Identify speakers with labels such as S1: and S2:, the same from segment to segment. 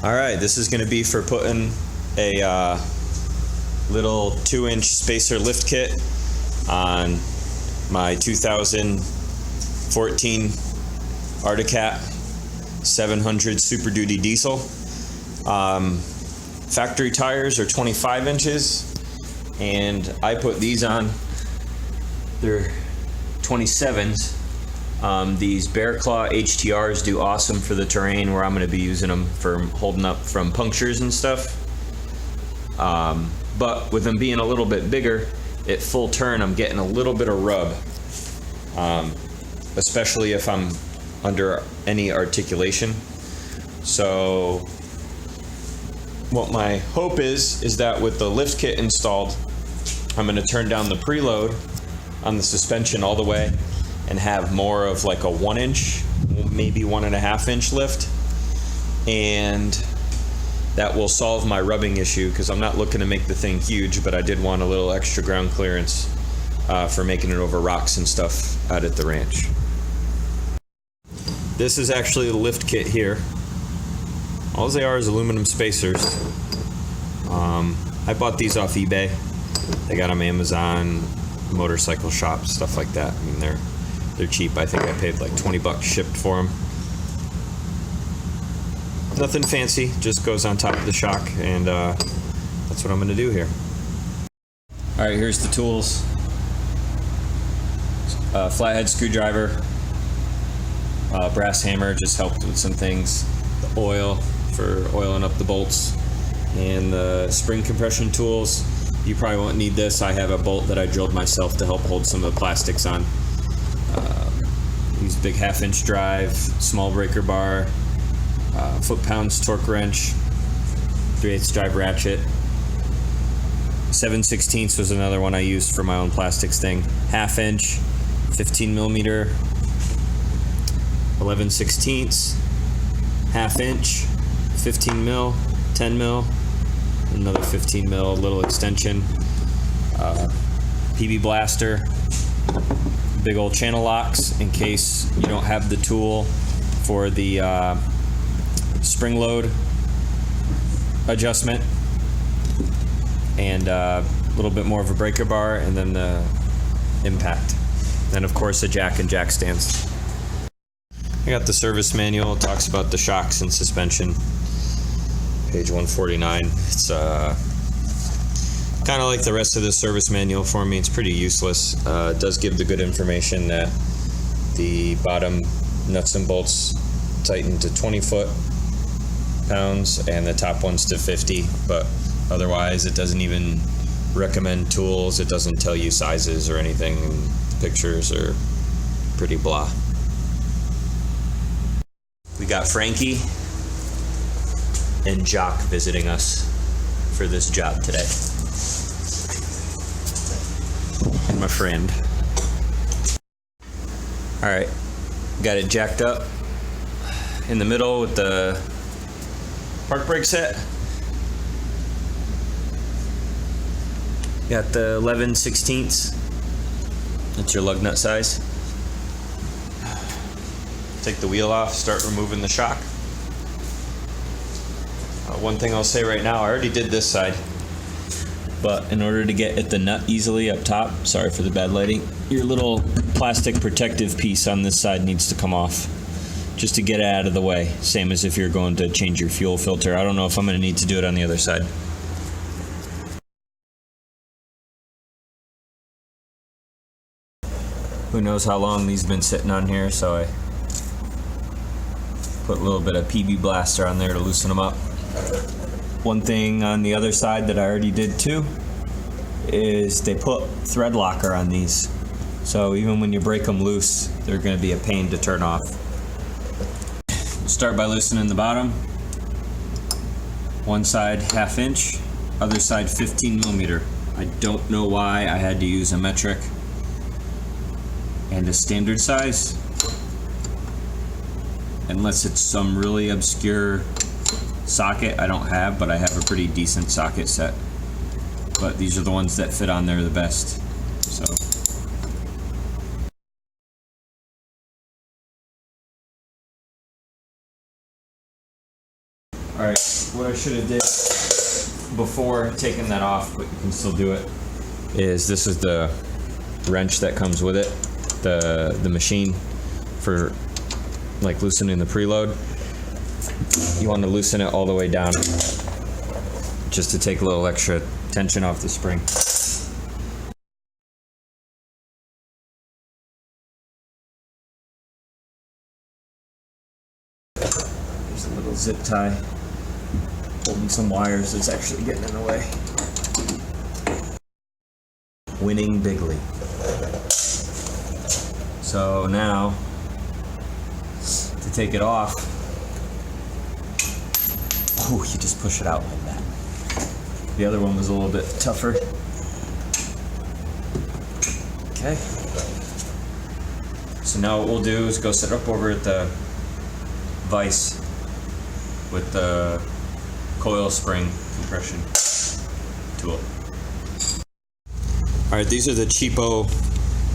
S1: Alright, this is going to be for putting a little 2-inch spacer lift kit on my 2014 Articat 700 Super Duty diesel. Factory tires are 25 inches and I put these on. They're 27s. These Bear Claw HTRs do awesome for the terrain where I'm going to be using them for holding up from punctures and stuff. But with them being a little bit bigger, at full turn I'm getting a little bit of rub, especially if I'm under any articulation. So what my hope is that with the lift kit installed, I'm going to turn down the preload on the suspension all the way and have more of like a 1-inch, maybe 1.5-inch lift, and that will solve my rubbing issue, because I'm not looking to make the thing huge, but I did want a little extra ground clearance for making it over rocks and stuff out at the ranch. This is actually the lift kit here. All they are is aluminum spacers. I bought these off eBay. They got them Amazon, motorcycle shop, stuff like that. I mean, they're cheap. I think I paid like 20 bucks shipped for them. Nothing fancy, just goes on top of the shock, and that's what I'm going to do here. Alright, here's the tools. Flathead screwdriver, brass hammer just helped with some things, the oil for oiling up the bolts, and the spring compression tools. You probably won't need this. I have a bolt that I drilled myself to help hold some of the plastics on. Use big 1/2-inch drive, small breaker bar, foot-pounds torque wrench, 3/8 drive ratchet. 7/16 was another one I used for my own plastics thing. 1/2-inch, 15mm, 11/16, 1/2-inch, 15mm, 10mm, another 15mm, little extension, PB blaster, big old channel locks in case you don't have the tool for the spring load adjustment, and a little bit more of a breaker bar, and then the impact. Then of course a jack and jack stands. I got the service manual. It talks about the shocks and suspension. Page 149. It's kind of like the rest of the service manual for me. It's pretty useless. It does give the good information that the bottom nuts and bolts tighten to 20 foot-pounds and the top ones to 50, but otherwise it doesn't even recommend tools. It doesn't tell you sizes or anything. The pictures are pretty blah. We got Frankie and Jock visiting us for this job today. And my friend. Alright, got it jacked up in the middle with the park brake set. Got the 11/16. That's your lug nut size. Take the wheel off, start removing the shock. One thing I'll say right now, I already did this side, but in order to get at the nut easily up top, sorry for the bad lighting, your little plastic protective piece on this side needs to come off just to get it out of the way, same as if you're going to change your fuel filter. I don't know if I'm going to need to do it on the other side. Who knows how long these have been sitting on here, so I put a little bit of PB blaster on there to loosen them up. One thing on the other side that I already did too is they put thread locker on these, so even when you break them loose, they're going to be a pain to turn off. Start by loosening the bottom. One side 1/2-inch, other side 15mm. I don't know why I had to use a metric and a standard size, unless it's some really obscure socket I don't have, but I have a pretty decent socket set. But these are the ones that fit on there the best. So All right, what I should have did before taking that off, but you can still do it, is this is the wrench that comes with it, the machine for like loosening the preload. You want to loosen it all the way down just to take a little extra tension off the spring. There's a little zip tie holding some wires that's actually getting in the way. Winning bigly. So now, to take it off, oh, you just push it out like that. The other one was a little bit tougher. Okay. So now what we'll do is go set up over at the vise with the coil spring compression tool. All right, these are the cheapo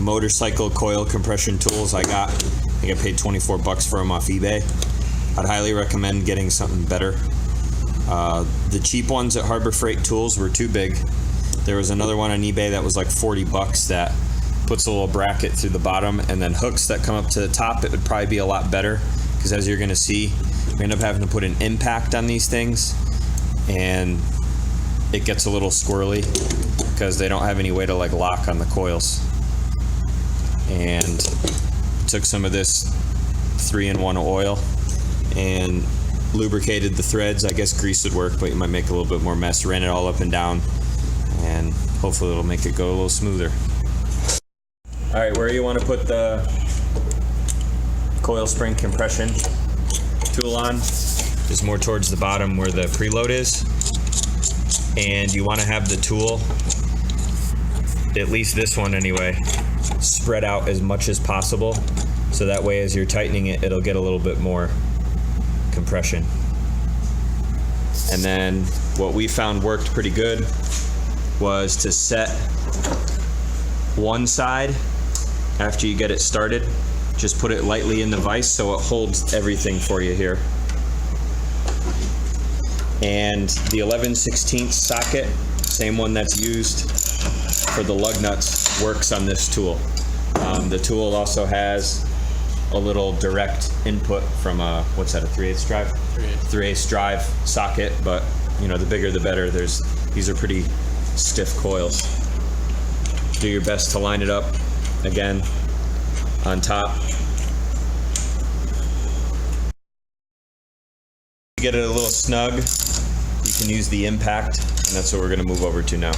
S1: motorcycle coil compression tools I got. I think I paid 24 bucks for them off eBay. I'd highly recommend getting something better. The cheap ones at Harbor Freight Tools were too big. There was another one on eBay that was like 40 bucks that puts a little bracket through the bottom and then hooks that come up to the top. It would probably be a lot better because, as you're going to see, we end up having to put an impact on these things and it gets a little squirrely because they don't have any way to like lock on the coils. And took some of this 3-in-1 oil and lubricated the threads. I guess grease would work, but you might make a little bit more mess. Ran it all up and down, and hopefully it'll make it go a little smoother. All right, where you want to put the coil spring compression tool on is more towards the bottom where the preload is, and you want to have the tool, at least this one anyway, spread out as much as possible, so that way as you're tightening it, it'll get a little bit more compression. And then what we found worked pretty good was to set one side after you get it started. Just put it lightly in the vise so it holds everything for you here. And the 11/16 socket, same one that's used for the lug nuts, works on this tool. The tool also has a little direct input from a, what's that, a 3/8 drive? 3/8 drive socket, but you know, the bigger the better. These are pretty stiff coils. Do your best to line it up again on top. To get it a little snug, you can use the impact, and that's what we're going to move over to now.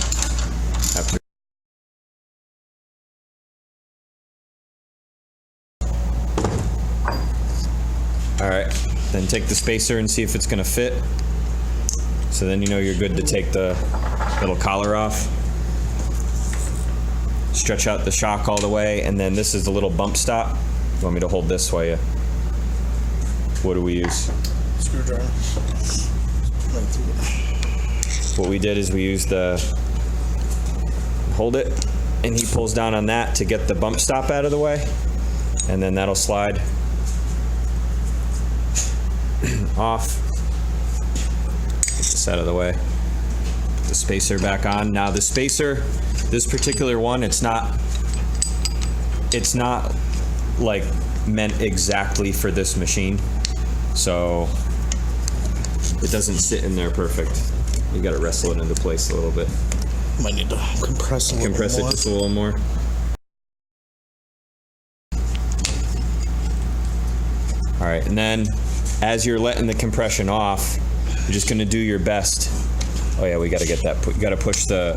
S1: All right, then take the spacer and see if it's going to fit. So then you know you're good to take the little collar off. Stretch out the shock all the way, and then this is the little bump stop. You want me to hold this while you... What do we use?
S2: Screwdriver.
S1: What we did is we used the... Hold it, and he pulls down on that to get the bump stop out of the way, and then that'll slide off. Get this out of the way. Put the spacer back on. Now the spacer, this particular one, it's not like meant exactly for this machine, so it doesn't sit in there perfect. You got to wrestle it into place a little bit.
S2: Might need to compress a little more.
S1: Compress it just a little more. All right, and then as you're letting the compression off, you're just going to do your best. Oh yeah, we got to get that. You got to push the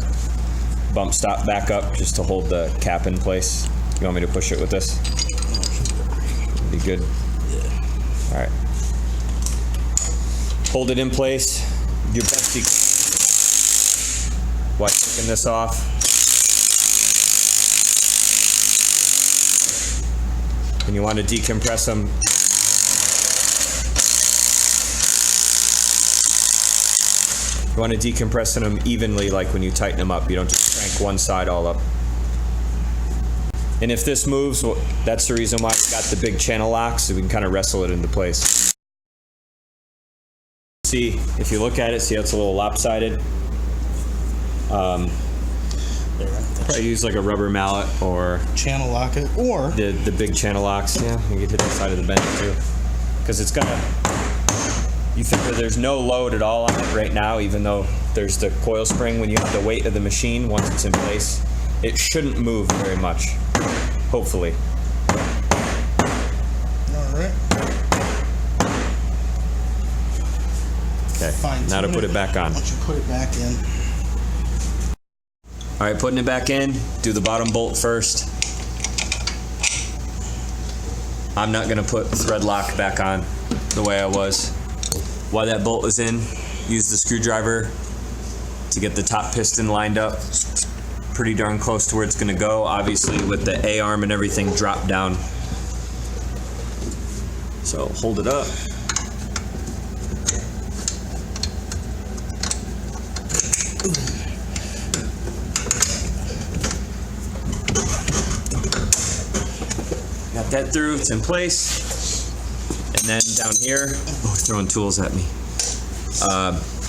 S1: bump stop back up just to hold the cap in place. You want me to push it with this? Be good. Yeah. All right. Hold it in place. Your best you can while taking this off. And you want to decompress them. You want to decompress them evenly, like when you tighten them up. You don't just crank one side all up. And if this moves, well, that's the reason why it's got the big channel locks, so we can kind of wrestle it into place. see, if you look at it, see how it's a little lopsided? Probably use like a rubber mallet or
S2: Channel lock it, or
S1: the big channel locks. Yeah, you could hit the side of the bench too. Because it's got you figure there's no load at all on it right now, even though there's the coil spring. When you have the weight of the machine, once it's in place, it shouldn't move very much, hopefully.
S2: all right.
S1: Okay, now to put it back on.
S2: Once you put it back in.
S1: All right, putting it back in, do the bottom bolt first. I'm not gonna put thread lock back on the way I was. While that bolt is in, use the screwdriver to get the top piston lined up pretty darn close to where it's gonna go. Obviously with the A-arm and everything dropped down. So hold it up. Got that through, it's in place. And then down here, throwing tools at me.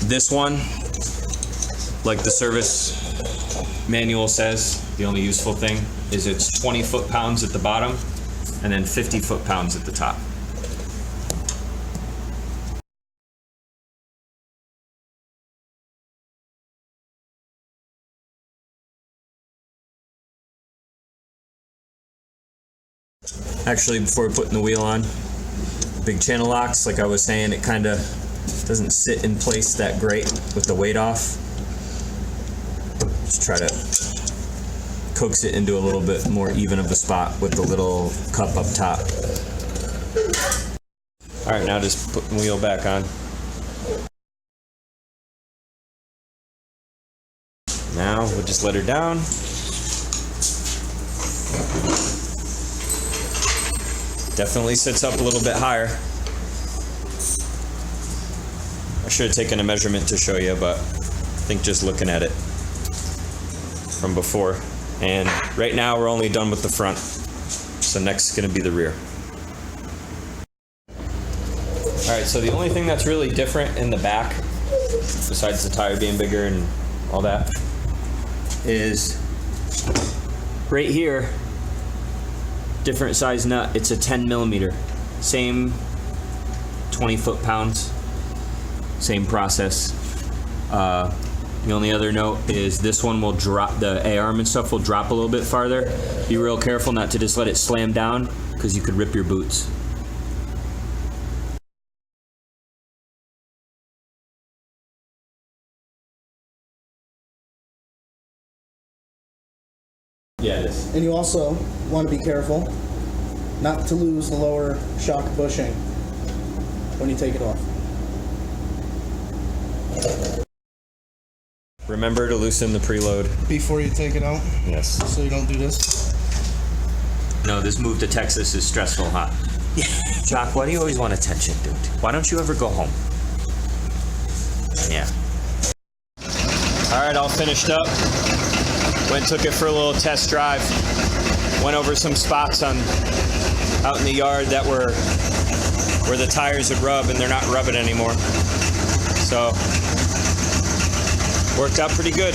S1: This one, like the service manual says, the only useful thing is it's 20 foot-pounds at the bottom and then 50 foot-pounds at the top. Actually, before putting the wheel on, big channel locks, like I was saying, it kind of doesn't sit in place that great with the weight off. Just try to coax it into a little bit more even of a spot with the little cup up top. All right, now just put the wheel back on. Now we'll just let her down. Definitely sits up a little bit higher. I should have taken a measurement to show you, but I think just looking at it from before. And right now we're only done with the front. So next is gonna be the rear. All right, so the only thing that's really different in the back, besides the tire being bigger and all that, is right here, different size nut. It's a 10 millimeter. Same 20 foot-pounds. Same process. The only other note is this one will drop, the A-arm and stuff will drop a little bit farther. Be real careful not to just let it slam down because you could rip your boots. Yeah, it is.
S2: And you also want to be careful not to lose the lower shock bushing when you take it off.
S1: Remember to loosen the preload.
S2: Before you take it out?
S1: Yes.
S2: So you don't do this?
S1: No, this move to Texas is stressful, huh? Yeah. Jock, why do you always want attention, dude? Why don't you ever go home? Yeah. All right, all finished up. Went and took it for a little test drive. Went over some spots out in the yard that were where the tires would rub, and they're not rubbing anymore. So worked out pretty good.